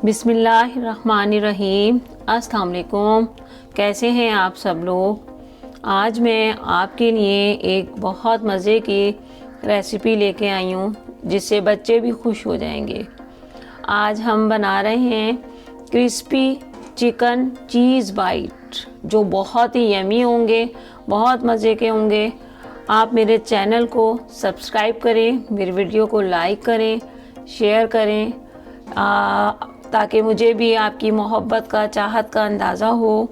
बिस्मिल्लाहिर्रहमानिर्रहीम। अस्सलाम वालेकुम। कैसे हैं आप सब लोग। आज मैं आपके लिए एक बहुत मज़े की रेसिपी लेके आई हूँ जिससे बच्चे भी खुश हो जाएंगे। आज हम बना रहे हैं क्रिस्पी चिकन चीज़ बाइट जो बहुत ही यमी होंगे, बहुत मज़े के होंगे। आप मेरे चैनल को सब्सक्राइब करें, मेरी वीडियो को लाइक करें, शेयर करें ताकि मुझे भी आपकी मोहब्बत का, चाहत का अंदाज़ा हो।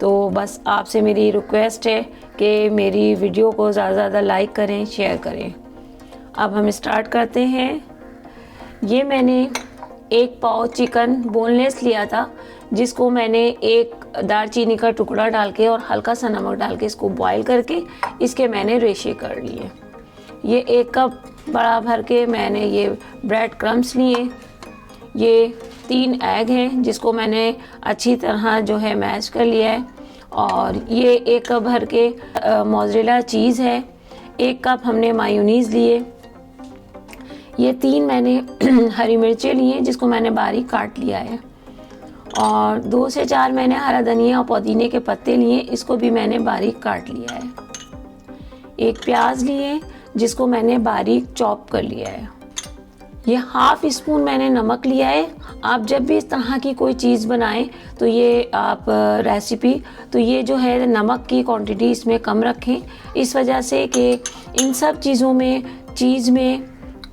तो बस आपसे मेरी रिक्वेस्ट है कि मेरी वीडियो को ज़्यादा से ज़्यादा लाइक करें, शेयर करें। अब हम स्टार्ट करते हैं। ये मैंने 1 पाव चिकन बोनलेस लिया था जिसको मैंने एक दालचीनी का टुकड़ा डाल के और हल्का सा नमक डाल के इसको बॉईल करके इसके मैंने रेशे कर लिए। ये 1 कप बड़ा भर के मैंने ये ब्रेड क्रम्स लिए। ये 3 एग हैं जिसको मैंने अच्छी तरह जो है मैश कर लिया है। और ये 1 कप भर के मोज़रेला चीज़ है। 1 कप हमने मायोनीज़ लिए। ये 3 मैंने हरी मिर्चें ली हैं जिसको मैंने बारीक काट लिया है। और 2 से 4 मैंने हरा धनिया और पुदीने के पत्ते लिए, इसको भी मैंने बारीक काट लिया है। 1 प्याज लिए जिसको मैंने बारीक चॉप कर लिया है। ये ½ स्पून मैंने नमक लिया है। आप जब भी इस तरह की कोई चीज़ बनाएं तो ये आप रेसिपी तो ये जो है नमक की क्वांटिटी इसमें कम रखें, इस वजह से कि इन सब चीज़ों में, चीज़ में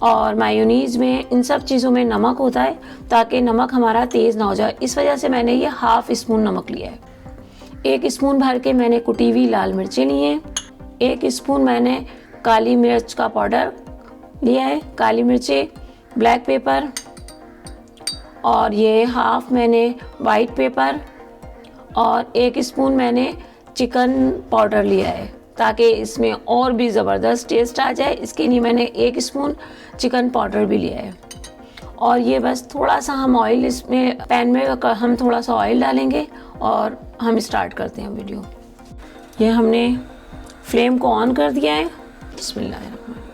और मायोनीज़ में, इन सब चीज़ों में नमक होता है ताकि नमक हमारा तेज़ ना हो जाए। इस वजह से मैंने ये ½ स्पून नमक लिया है। 1 स्पून भर के मैंने कुटी हुई लाल मिर्चें ली हैं। 1 स्पून मैंने काली मिर्च का पाउडर लिया है, काली मिर्चें, ब्लैक पेपर, और ये ½ मैंने वाइट पेपर, और 1 स्पून मैंने चिकन पाउडर लिया है ताकि इसमें और भी ज़बरदस्त टेस्ट आ जाए। इसके लिए मैंने 1 स्पून चिकन पाउडर भी लिया है। और ये बस थोड़ा सा हम ऑयल इसमें पैन में हम थोड़ा सा ऑयल डालेंगे और हम स्टार्ट करते हैं वीडियो। ये हमने फ्लेम को ऑन कर दिया है। बिस्मिल्लाहिर्रहमानिर्रहीम।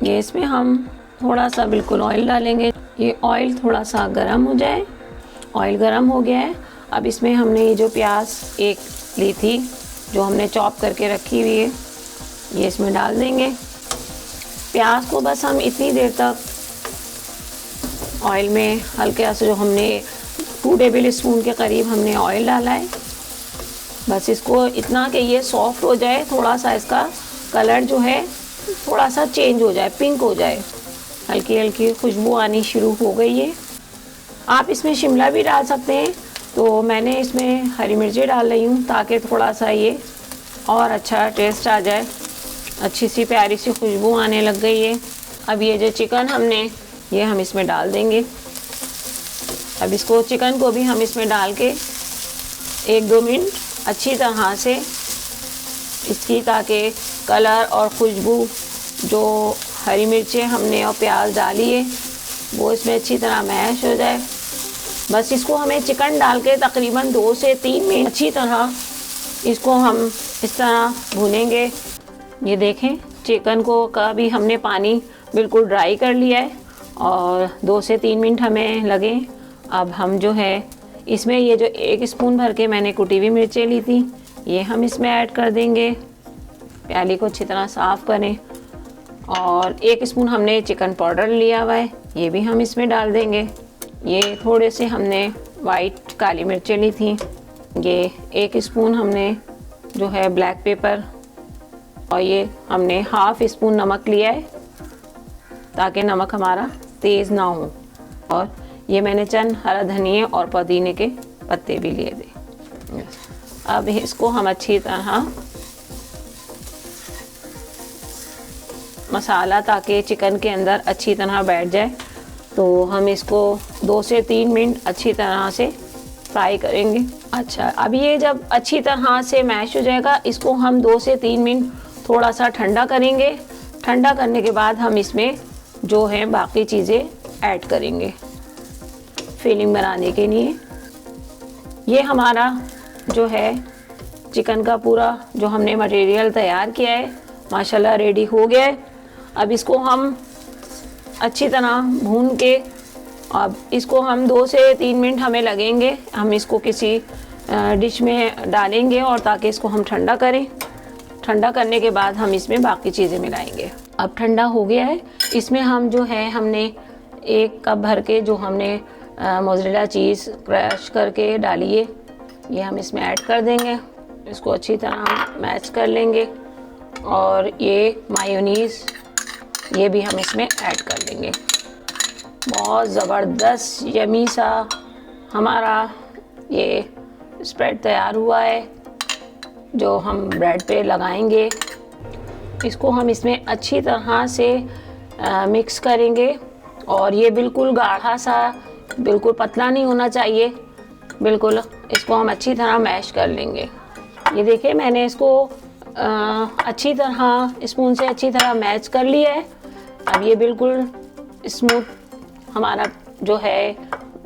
ये इसमें हम थोड़ा सा बिल्कुल ऑयल डालेंगे। ये ऑयल थोड़ा सा गर्म हो जाए। ऑयल गर्म हो गया है। अब इसमें हमने ये जो प्याज 1 ली थी जो हमने चॉप करके रखी हुई है, ये इसमें डाल देंगे। प्याज को बस हम इतनी देर तक ऑयल में हल्के से, जो हमने 2 टेबल स्पून के करीब हमने ऑयल डाला है, बस इसको इतना कि ये सॉफ्ट हो जाए, थोड़ा सा इसका कलर जो है थोड़ा सा चेंज हो जाए, पिंक हो जाए, हल्की हल्की खुशबू आनी शुरू हो गई है। आप इसमें शिमला भी डाल सकते हैं, तो मैंने इसमें हरी मिर्ची डाल रही हूँ ताकि थोड़ा सा ये और अच्छा टेस्ट आ जाए। अच्छी सी प्यारी सी खुशबू आने लग गई है। अब ये जो चिकन हमने ये हम इसमें डाल देंगे। अब इसको चिकन को भी हम इसमें डाल के 1-2 मिनट अच्छी तरह से इसकी, ताकि कलर और खुशबू जो हरी मिर्चें हमने और प्याज डाली है वो इसमें अच्छी तरह मैश हो जाए। बस इसको हमें चिकन डाल के तकरीबन 2 से 3 मिनट अच्छी तरह इसको हम इस तरह भूनेंगे। ये देखें, चिकन को का भी हमने पानी बिल्कुल ड्राई कर लिया है और 2 से 3 मिनट हमें लगे। अब हम जो है इसमें ये जो 1 स्पून भर के मैंने कुटी हुई मिर्चें ली थी ये हम इसमें ऐड कर देंगे। प्याली को अच्छी तरह साफ़ करें। और 1 स्पून हमने चिकन पाउडर लिया हुआ है, ये भी हम इसमें डाल देंगे। ये थोड़े से हमने वाइट काली मिर्चें ली थी। ये 1 स्पून हमने जो है ब्लैक पेपर, और ये हमने ½ स्पून नमक लिया है ताकि नमक हमारा तेज़ ना हो। और ये मैंने चंद हरा धनिया और पुदीने के पत्ते भी लिए थे। अब इसको हम अच्छी तरह मसाला, ताकि चिकन के अंदर अच्छी तरह बैठ जाए, तो हम इसको 2 से 3 मिनट अच्छी तरह से फ्राई करेंगे। अच्छा, अब ये जब अच्छी तरह से मैश हो जाएगा, इसको हम 2 से 3 मिनट थोड़ा सा ठंडा करेंगे। ठंडा करने के बाद हम इसमें जो है बाकी चीज़ें ऐड करेंगे फिलिंग बनाने के लिए। ये हमारा जो है चिकन का पूरा जो हमने मटेरियल तैयार किया है माशाल्लाह रेडी हो गया है। अब इसको हम अच्छी तरह भून के अब इसको हम 2 से 3 मिनट हमें लगेंगे। हम इसको किसी डिश में डालेंगे और ताकि इसको हम ठंडा करें। ठंडा करने के बाद हम इसमें बाकी चीज़ें मिलाएंगे। अब ठंडा हो गया है, इसमें हम जो है हमने 1 कप भर के जो हमने मोज़रेला चीज़ क्रश करके डाली है, ये हम इसमें ऐड कर देंगे। इसको अच्छी तरह मैच कर लेंगे और ये मायोनीज़ ये भी हम इसमें ऐड कर देंगे। बहुत ज़बरदस्त यमी सा हमारा ये स्प्रेड तैयार हुआ है जो हम ब्रेड पे लगाएंगे। इसको हम इसमें अच्छी तरह से मिक्स करेंगे और ये बिल्कुल गाढ़ा सा, बिल्कुल पतला नहीं होना चाहिए, बिल्कुल इसको हम अच्छी तरह मैश कर लेंगे। ये देखिए मैंने इसको अच्छी तरह स्पून से अच्छी तरह मैच कर लिया है। अब ये बिल्कुल स्मूथ हमारा जो है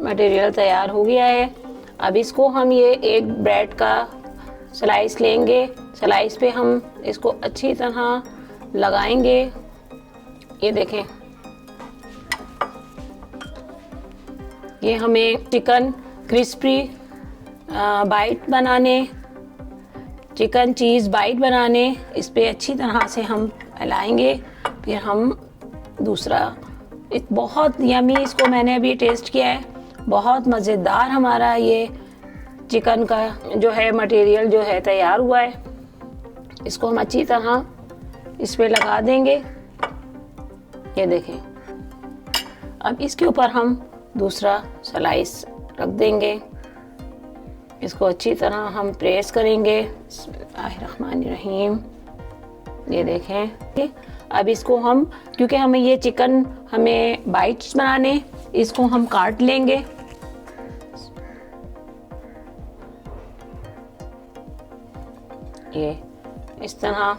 मटेरियल तैयार हो गया है। अब इसको हम ये एक ब्रेड का स्लाइस लेंगे, स्लाइस पे हम इसको अच्छी तरह लगाएंगे। ये देखें, ये हमें चिकन क्रिस्पी बाइट बनाने, चिकन चीज़ बाइट बनाने इस पे अच्छी तरह से हम फैलाएंगे। फिर हम दूसरा बहुत यमी, इसको मैंने अभी टेस्ट किया है, बहुत मज़ेदार हमारा ये चिकन का जो है मटेरियल जो है तैयार हुआ है। इसको हम अच्छी तरह इस पे लगा देंगे। ये देखें, अब इसके ऊपर हम दूसरा स्लाइस रख देंगे। इसको अच्छी तरह हम प्रेस करेंगे। बिस्मिल्लाहिर्रहमानिर्रहीम। ये देखें, अब इसको हम, क्योंकि हमें ये चिकन हमें बाइट्स बनाने, इसको हम काट लेंगे। ये इस तरह,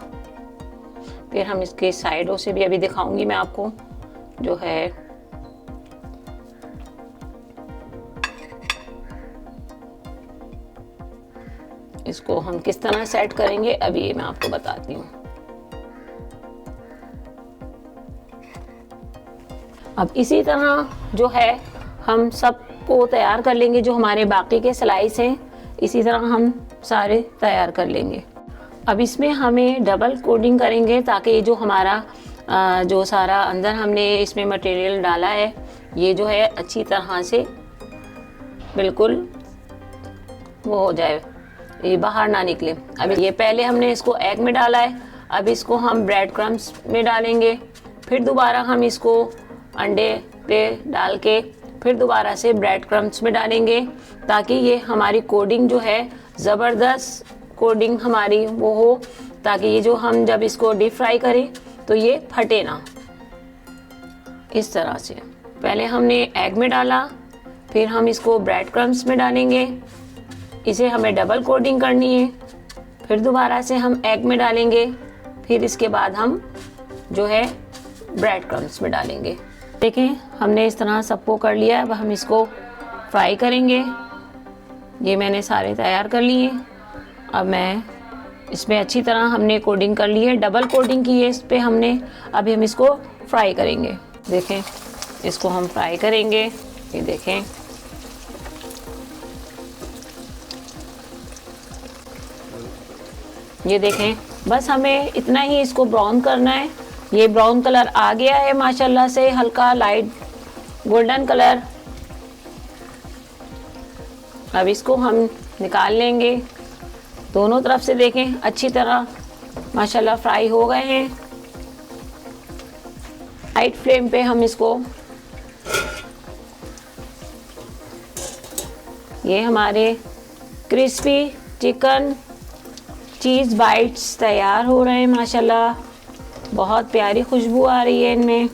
फिर हम इसके साइडों से भी अभी दिखाऊंगी मैं आपको जो है। इसको हम किस तरह सेट करेंगे अभी ये मैं आपको बताती हूँ। अब इसी तरह जो है हम सबको तैयार कर लेंगे, जो हमारे बाकी के स्लाइस हैं इसी तरह हम सारे तैयार कर लेंगे। अब इसमें हमें डबल कोटिंग करेंगे ताकि ये जो हमारा जो सारा अंदर हमने इसमें मटेरियल डाला है ये जो है अच्छी तरह से बिल्कुल वो हो जाए, ये बाहर ना निकले। अब ये पहले हमने इसको एग में डाला है, अब इसको हम ब्रेड क्रम्स में डालेंगे, फिर दोबारा हम इसको अंडे पे डाल के फिर दोबारा से ब्रेड क्रम्स में डालेंगे ताकि ये हमारी कोडिंग जो है ज़बरदस्त कोडिंग हमारी वो हो, ताकि ये जो हम जब इसको डीप फ्राई करें तो ये फटे ना। इस तरह से पहले हमने एग में डाला, फिर हम इसको ब्रेड क्रम्स में डालेंगे, इसे हमें डबल कोटिंग करनी है, फिर दोबारा से हम एग में डालेंगे, फिर इसके बाद हम जो है ब्रेड क्रम्स में डालेंगे। देखें हमने इस तरह सबको कर लिया। अब हम इसको फ्राई करेंगे। ये मैंने सारे तैयार कर लिए। अब मैं इसमें अच्छी तरह हमने कोटिंग कर ली है, डबल कोटिंग की है इस पे हमने। अभी हम इसको फ्राई करेंगे। देखें इसको हम फ्राई करेंगे। ये देखें ये देखें, बस हमें इतना ही इसको ब्राउन करना है। ये ब्राउन कलर आ गया है माशाल्लाह से, हल्का लाइट गोल्डन कलर। अब इसको हम निकाल लेंगे। दोनों तरफ से देखें अच्छी तरह माशाल्लाह फ्राई हो गए हैं। हाई फ्लेम पे हम इसको, ये हमारे क्रिस्पी चिकन चीज़ बाइट्स तैयार हो रहे हैं माशाल्लाह। बहुत प्यारी खुशबू आ रही है इनमें।